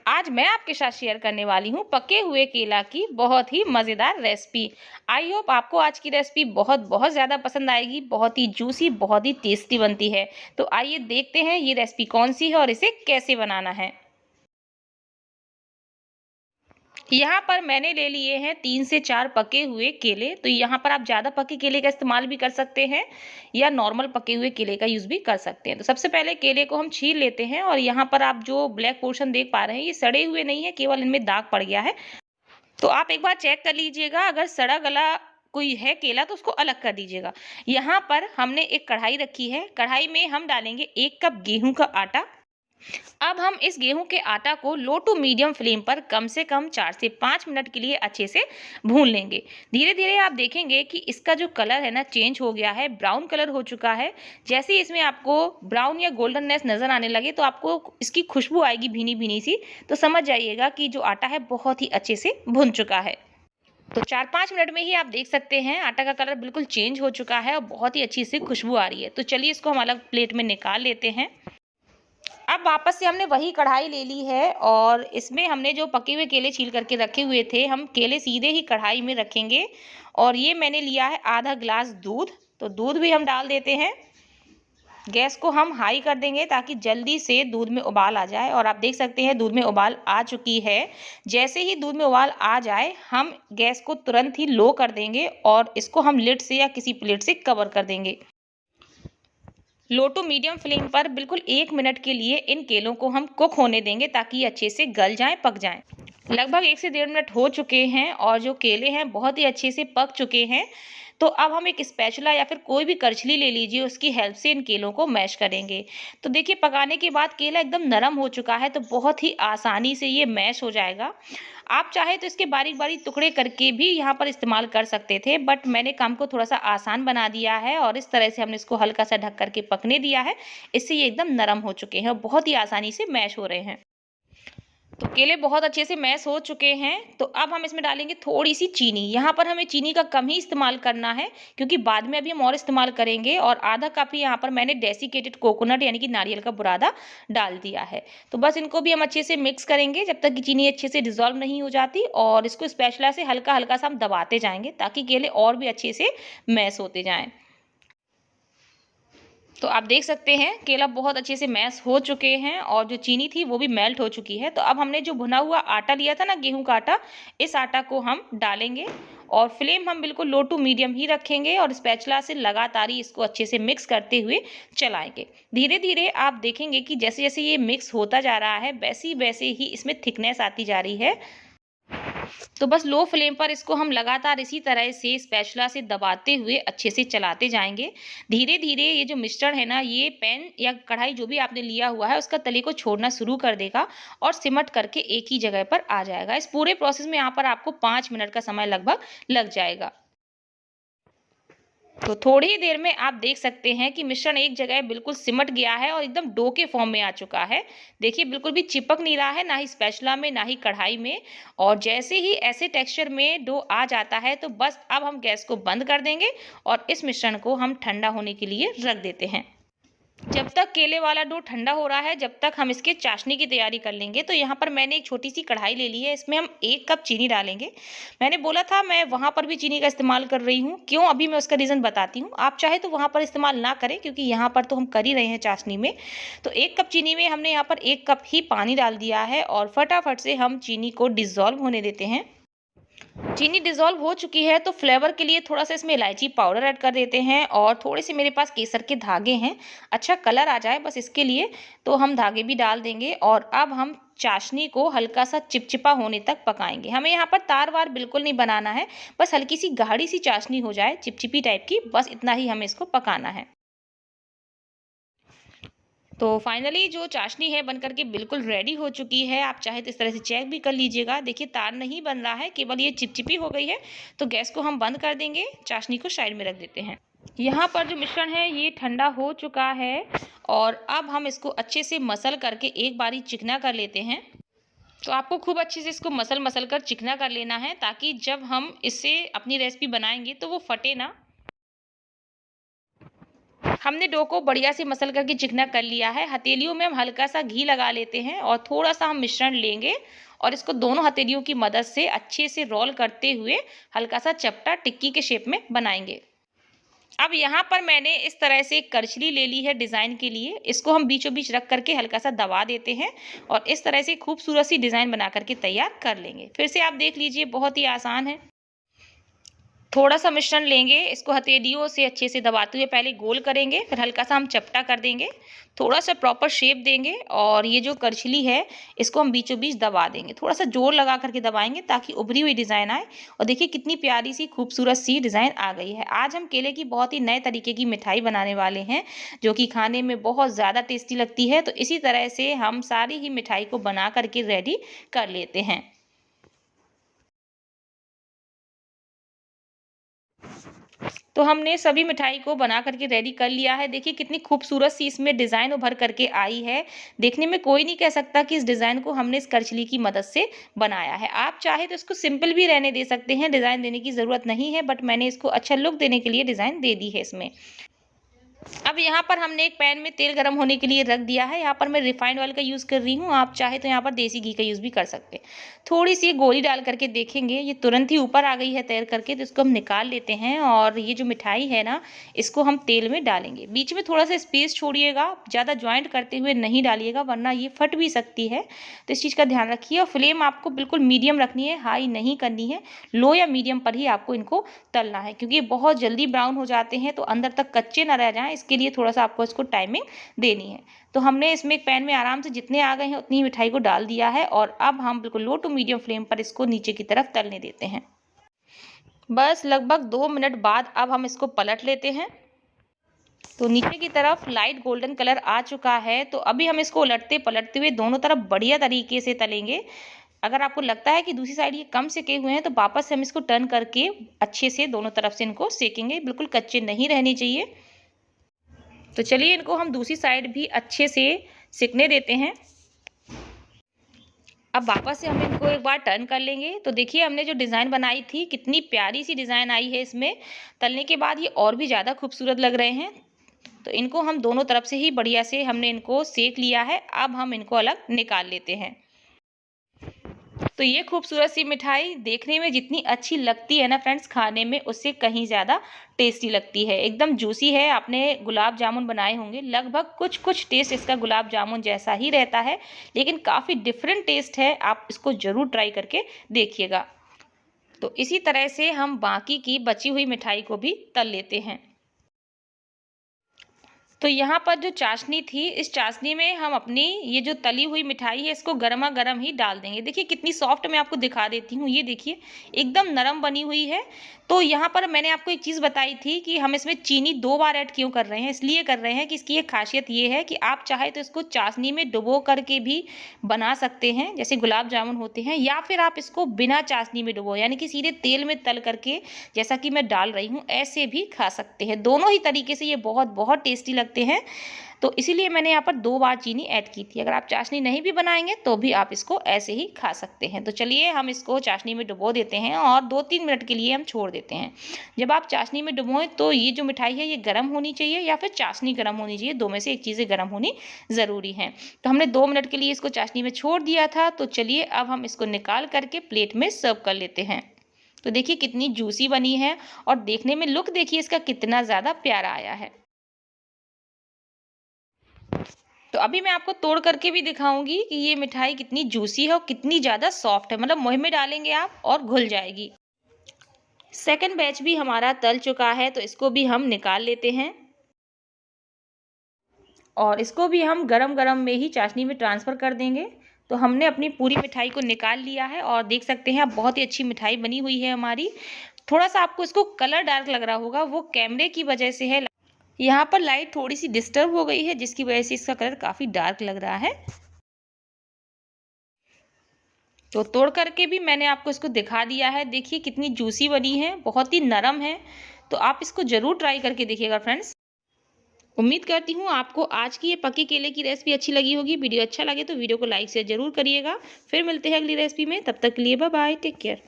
आज मैं आपके साथ शेयर करने वाली हूँ पके हुए केला की बहुत ही मज़ेदार रेसिपी। आई होप आपको आज की रेसिपी बहुत बहुत ज़्यादा पसंद आएगी। बहुत ही जूसी, बहुत ही टेस्टी बनती है। तो आइए देखते हैं ये रेसिपी कौन सी है और इसे कैसे बनाना है। यहाँ पर मैंने ले लिए हैं 3 से 4 पके हुए केले। तो यहाँ पर आप ज़्यादा पके केले का इस्तेमाल भी कर सकते हैं या नॉर्मल पके हुए केले का यूज़ भी कर सकते हैं। तो सबसे पहले केले को हम छील लेते हैं और यहाँ पर आप जो ब्लैक पोर्शन देख पा रहे हैं ये सड़े हुए नहीं है, केवल इनमें दाग पड़ गया है। तो आप एक बार चेक कर लीजिएगा, अगर सड़ा गला कोई है केला तो उसको अलग कर दीजिएगा। यहाँ पर हमने एक कढ़ाई रखी है, कढ़ाई में हम डालेंगे 1 कप गेहूं का आटा। अब हम इस गेहूं के आटा को लो टू मीडियम फ्लेम पर कम से कम 4 से 5 मिनट के लिए अच्छे से भून लेंगे। धीरे धीरे आप देखेंगे कि इसका जो कलर है ना चेंज हो गया है, ब्राउन कलर हो चुका है। जैसे ही इसमें आपको ब्राउन या गोल्डननेस नजर आने लगे तो आपको इसकी खुशबू आएगी भीनी भीनी सी, तो समझ जाइएगा कि जो आटा है बहुत ही अच्छे से भुन चुका है। तो 4-5 मिनट में ही आप देख सकते हैं आटा का कलर बिल्कुल चेंज हो चुका है और बहुत ही अच्छी सी खुशबू आ रही है। तो चलिए इसको हम अलग प्लेट में निकाल लेते हैं। अब वापस से हमने वही कढ़ाई ले ली है और इसमें हमने जो पके हुए केले छील करके रखे हुए थे, हम केले सीधे ही कढ़ाई में रखेंगे। और ये मैंने लिया है आधा ग्लास दूध, तो दूध भी हम डाल देते हैं। गैस को हम हाई कर देंगे ताकि जल्दी से दूध में उबाल आ जाए। और आप देख सकते हैं दूध में उबाल आ चुकी है। जैसे ही दूध में उबाल आ जाए हम गैस को तुरंत ही लो कर देंगे और इसको हम लिड से या किसी प्लेट से कवर कर देंगे। लो टू मीडियम फ्लेम पर बिल्कुल 1 मिनट के लिए इन केलों को हम कुक होने देंगे ताकि ये अच्छे से गल जाएं, पक जाएं। लगभग 1 से 1.5 मिनट हो चुके हैं और जो केले हैं बहुत ही अच्छे से पक चुके हैं। तो अब हम एक स्पैचुला या फिर कोई भी करछली ले लीजिए, उसकी हेल्प से इन केलों को मैश करेंगे। तो देखिए पकाने के बाद केला एकदम नरम हो चुका है, तो बहुत ही आसानी से ये मैश हो जाएगा। आप चाहे तो इसके बारीक बारीक टुकड़े करके भी यहाँ पर इस्तेमाल कर सकते थे, बट मैंने काम को थोड़ा सा आसान बना दिया है और इस तरह से हमने इसको हल्का सा ढक करके पकने दिया है। इससे ये एकदम नरम हो चुके हैं और बहुत ही आसानी से मैश हो रहे हैं। तो केले बहुत अच्छे से मैश हो चुके हैं। तो अब हम इसमें डालेंगे थोड़ी सी चीनी। यहाँ पर हमें चीनी का कम ही इस्तेमाल करना है क्योंकि बाद में अभी हम और इस्तेमाल करेंगे। और आधा कप ही यहाँ पर मैंने डेसिकेटेड कोकोनट यानी कि नारियल का बुरादा डाल दिया है। तो बस इनको भी हम अच्छे से मिक्स करेंगे जब तक कि चीनी अच्छे से डिजोल्व नहीं हो जाती। और इसको स्पैचुला से हल्का हल्का सा हम दबाते जाएंगे ताकि केले और भी अच्छे से मैश होते जाएं। तो आप देख सकते हैं केला बहुत अच्छे से मैश हो चुके हैं और जो चीनी थी वो भी मेल्ट हो चुकी है। तो अब हमने जो भुना हुआ आटा लिया था ना, गेहूं का आटा, इस आटा को हम डालेंगे और फ्लेम हम बिल्कुल लो टू मीडियम ही रखेंगे और स्पैचुला से लगातार ही इसको अच्छे से मिक्स करते हुए चलाएंगे। धीरे धीरे आप देखेंगे कि जैसे जैसे ये मिक्स होता जा रहा है वैसे वैसे ही इसमें थिकनेस आती जा रही है। तो बस लो फ्लेम पर इसको हम लगातार इसी तरह से स्पैचुला से दबाते हुए अच्छे से चलाते जाएंगे। धीरे धीरे ये जो मिश्रण है ना, ये पैन या कढ़ाई जो भी आपने लिया हुआ है उसका तले को छोड़ना शुरू कर देगा और सिमट करके एक ही जगह पर आ जाएगा। इस पूरे प्रोसेस में यहाँ पर आपको 5 मिनट का समय लगभग लग जाएगा। तो थोड़ी ही देर में आप देख सकते हैं कि मिश्रण एक जगह बिल्कुल सिमट गया है और एकदम डो के फॉर्म में आ चुका है। देखिए बिल्कुल भी चिपक नहीं रहा है, ना ही स्पैचुला में ना ही कढ़ाई में। और जैसे ही ऐसे टेक्सचर में डो आ जाता है तो बस अब हम गैस को बंद कर देंगे और इस मिश्रण को हम ठंडा होने के लिए रख देते हैं। जब तक केले वाला डो ठंडा हो रहा है जब तक हम इसके चाशनी की तैयारी कर लेंगे। तो यहाँ पर मैंने एक छोटी सी कढ़ाई ले ली है, इसमें हम 1 कप चीनी डालेंगे। मैंने बोला था मैं वहाँ पर भी चीनी का इस्तेमाल कर रही हूँ, क्यों अभी मैं उसका रीज़न बताती हूँ। आप चाहे तो वहाँ पर इस्तेमाल ना करें क्योंकि यहाँ पर तो हम कर ही रहे हैं चाशनी में। तो 1 कप चीनी में हमने यहाँ पर 1 कप ही पानी डाल दिया है और फटाफट से हम चीनी को डिज़ोल्व होने देते हैं। चीनी डिज़ोल्व हो चुकी है तो फ्लेवर के लिए थोड़ा सा इसमें इलायची पाउडर ऐड कर देते हैं और थोड़े से मेरे पास केसर के धागे हैं, अच्छा कलर आ जाए बस इसके लिए। तो हम धागे भी डाल देंगे और अब हम चाशनी को हल्का सा चिपचिपा होने तक पकाएंगे। हमें यहाँ पर तार वार बिल्कुल नहीं बनाना है, बस हल्की सी गाढ़ी सी चाशनी हो जाए, चिपचिपी टाइप की, बस इतना ही हमें इसको पकाना है। तो फाइनली जो चाशनी है बनकर के बिल्कुल रेडी हो चुकी है। आप चाहे तो इस तरह से चेक भी कर लीजिएगा। देखिए तार नहीं बन रहा है, केवल ये चिपचिपी हो गई है। तो गैस को हम बंद कर देंगे, चाशनी को साइड में रख देते हैं। यहाँ पर जो मिश्रण है ये ठंडा हो चुका है और अब हम इसको अच्छे से मसल करके एक बारी चिकना कर लेते हैं। तो आपको खूब अच्छे से इसको मसल मसल कर चिकना कर लेना है ताकि जब हम इससे अपनी रेसिपी बनाएंगे तो वो फटे ना। हमने डो को बढ़िया से मसल करके चिकना कर लिया है। हथेलियों में हम हल्का सा घी लगा लेते हैं और थोड़ा सा हम मिश्रण लेंगे और इसको दोनों हथेलियों की मदद से अच्छे से रोल करते हुए हल्का सा चपटा टिक्की के शेप में बनाएंगे। अब यहाँ पर मैंने इस तरह से एक करछली ले ली है डिज़ाइन के लिए। इसको हम बीचों बीच रख करके हल्का सा दबा देते हैं और इस तरह से खूबसूरत सी डिज़ाइन बना करके तैयार कर लेंगे। फिर से आप देख लीजिए, बहुत ही आसान है। थोड़ा सा मिश्रण लेंगे, इसको हथेलियों से अच्छे से दबाते हुए पहले गोल करेंगे, फिर हल्का सा हम चपटा कर देंगे, थोड़ा सा प्रॉपर शेप देंगे और ये जो करछली है इसको हम बीचों बीच दबा देंगे। थोड़ा सा जोर लगा करके दबाएंगे ताकि उभरी हुई डिज़ाइन आए। और देखिए कितनी प्यारी सी खूबसूरत सी डिज़ाइन आ गई है। आज हम केले की बहुत ही नए तरीके की मिठाई बनाने वाले हैं जो कि खाने में बहुत ज़्यादा टेस्टी लगती है। तो इसी तरह से हम सारी ही मिठाई को बना करके रेडी कर लेते हैं। तो हमने सभी मिठाई को बना करके रेडी कर लिया है। देखिए कितनी खूबसूरत सी इसमें डिज़ाइन उभर करके आई है। देखने में कोई नहीं कह सकता कि इस डिज़ाइन को हमने इस करछली की मदद से बनाया है। आप चाहे तो इसको सिंपल भी रहने दे सकते हैं, डिज़ाइन देने की ज़रूरत नहीं है, बट मैंने इसको अच्छा लुक देने के लिए डिज़ाइन दे दी है इसमें। अब यहाँ पर हमने एक पैन में तेल गरम होने के लिए रख दिया है। यहाँ पर मैं रिफाइंड ऑयल का यूज़ कर रही हूँ, आप चाहे तो यहाँ पर देसी घी का यूज़ भी कर सकते हैं। थोड़ी सी गोली डाल करके देखेंगे, ये तुरंत ही ऊपर आ गई है तैर करके, तो इसको हम निकाल लेते हैं और ये जो मिठाई है ना इसको हम तेल में डालेंगे। बीच में थोड़ा सा स्पेस छोड़िएगा, ज़्यादा ज्वाइंट करते हुए नहीं डालिएगा वरना ये फट भी सकती है, तो इस चीज़ का ध्यान रखिए। और फ्लेम आपको बिल्कुल मीडियम रखनी है, हाई नहीं करनी है। लो या मीडियम पर ही आपको इनको तलना है क्योंकि ये बहुत जल्दी ब्राउन हो जाते हैं, तो अंदर तक कच्चे ना रह जाएँ, इसके लिए थोड़ा सा आपको इसको टाइमिंग देनी है। तो हमने इसमें एक पैन में आराम से जितने आ गए हैं उतनी मिठाई को डाल दिया है और अब हम बिल्कुल लो टू मीडियम फ्लेम पर इसको नीचे की तरफ तलने देते हैं। बस लगभग 2 मिनट बाद अब हम इसको पलट लेते हैं। तो नीचे की तरफ लाइट गोल्डन कलर आ चुका है, तो अभी हम इसको उलटते पलटते हुए दोनों तरफ बढ़िया तरीके से तलेंगे। अगर आपको लगता है कि दूसरी साइड ये कम सेके हुए हैं तो वापस से हम इसको टर्न करके अच्छे से दोनों तरफ से इनको सेकेंगे, बिल्कुल कच्चे नहीं रहने चाहिए। तो चलिए इनको हम दूसरी साइड भी अच्छे से सिकने देते हैं। अब वापस से हम इनको एक बार टर्न कर लेंगे। तो देखिए हमने जो डिज़ाइन बनाई थी कितनी प्यारी सी डिज़ाइन आई है इसमें। तलने के बाद ये और भी ज़्यादा खूबसूरत लग रहे हैं। तो इनको हम दोनों तरफ से ही बढ़िया से हमने इनको सेक लिया है। अब हम इनको अलग निकाल लेते हैं। तो ये खूबसूरत सी मिठाई देखने में जितनी अच्छी लगती है ना फ्रेंड्स, खाने में उससे कहीं ज़्यादा टेस्टी लगती है। एकदम जूसी है। आपने गुलाब जामुन बनाए होंगे, लगभग कुछ टेस्ट इसका गुलाब जामुन जैसा ही रहता है, लेकिन काफ़ी डिफरेंट टेस्ट है। आप इसको ज़रूर ट्राई करके देखिएगा। तो इसी तरह से हम बाकी की बची हुई मिठाई को भी तल लेते हैं। तो यहाँ पर जो चाशनी थी, इस चाशनी में हम अपनी ये जो तली हुई मिठाई है इसको गरमा गरम ही डाल देंगे। देखिए कितनी सॉफ्ट, मैं आपको दिखा देती हूँ। ये देखिए एकदम नरम बनी हुई है। तो यहाँ पर मैंने आपको एक चीज़ बताई थी कि हम इसमें चीनी 2 बार ऐड क्यों कर रहे हैं। इसलिए कर रहे हैं कि इसकी एक खासियत ये है कि आप चाहे तो इसको चाशनी में डुबो करके भी बना सकते हैं जैसे गुलाब जामुन होते हैं, या फिर आप इसको बिना चाशनी में डुबो यानी कि सीधे तेल में तल करके जैसा कि मैं डाल रही हूँ ऐसे भी खा सकते हैं। दोनों ही तरीके से ये बहुत बहुत टेस्टी लगते हैं। तो इसीलिए मैंने यहाँ पर 2 बार चीनी ऐड की थी। अगर आप चाशनी नहीं भी बनाएंगे तो भी आप इसको ऐसे ही खा सकते हैं। तो चलिए हम इसको चाशनी में डुबो देते हैं और 2-3 मिनट के लिए हम छोड़ देते हैं। जब आप चाशनी में डुबोएं तो ये जो मिठाई है ये गर्म होनी चाहिए या फिर चाशनी गर्म होनी चाहिए, दो में से एक चीज़ें गर्म होनी ज़रूरी है। तो हमने 2 मिनट के लिए इसको चाशनी में छोड़ दिया था। तो चलिए अब हम इसको निकाल करके प्लेट में सर्व कर लेते हैं। तो देखिए कितनी जूसी बनी है और देखने में लुक देखिए इसका कितना ज़्यादा प्यारा आया है। तो अभी मैं आपको तोड़ करके भी दिखाऊंगी कि ये मिठाई कितनी जूसी है और कितनी ज़्यादा सॉफ्ट है, मतलब मुंह में डालेंगे आप और घुल जाएगी। सेकंड बैच भी हमारा तल चुका है, तो इसको भी हम निकाल लेते हैं और इसको भी हम गरम गरम में ही चाशनी में ट्रांसफ़र कर देंगे। तो हमने अपनी पूरी मिठाई को निकाल लिया है और देख सकते हैं आप बहुत ही अच्छी मिठाई बनी हुई है हमारी। थोड़ा सा आपको इसको कलर डार्क लग रहा होगा, वो कैमरे की वजह से है। यहाँ पर लाइट थोड़ी सी डिस्टर्ब हो गई है जिसकी वजह से इसका कलर काफ़ी डार्क लग रहा है। तो तोड़ करके भी मैंने आपको इसको दिखा दिया है। देखिए कितनी जूसी बनी है, बहुत ही नरम है। तो आप इसको ज़रूर ट्राई करके देखिएगा फ्रेंड्स। उम्मीद करती हूँ आपको आज की ये पके केले की रेसिपी अच्छी लगी होगी। वीडियो अच्छा लगे तो वीडियो को लाइक शेयर ज़रूर करिएगा। फिर मिलते हैं अगली रेसिपी में, तब तक के लिए बाय बाय, टेक केयर।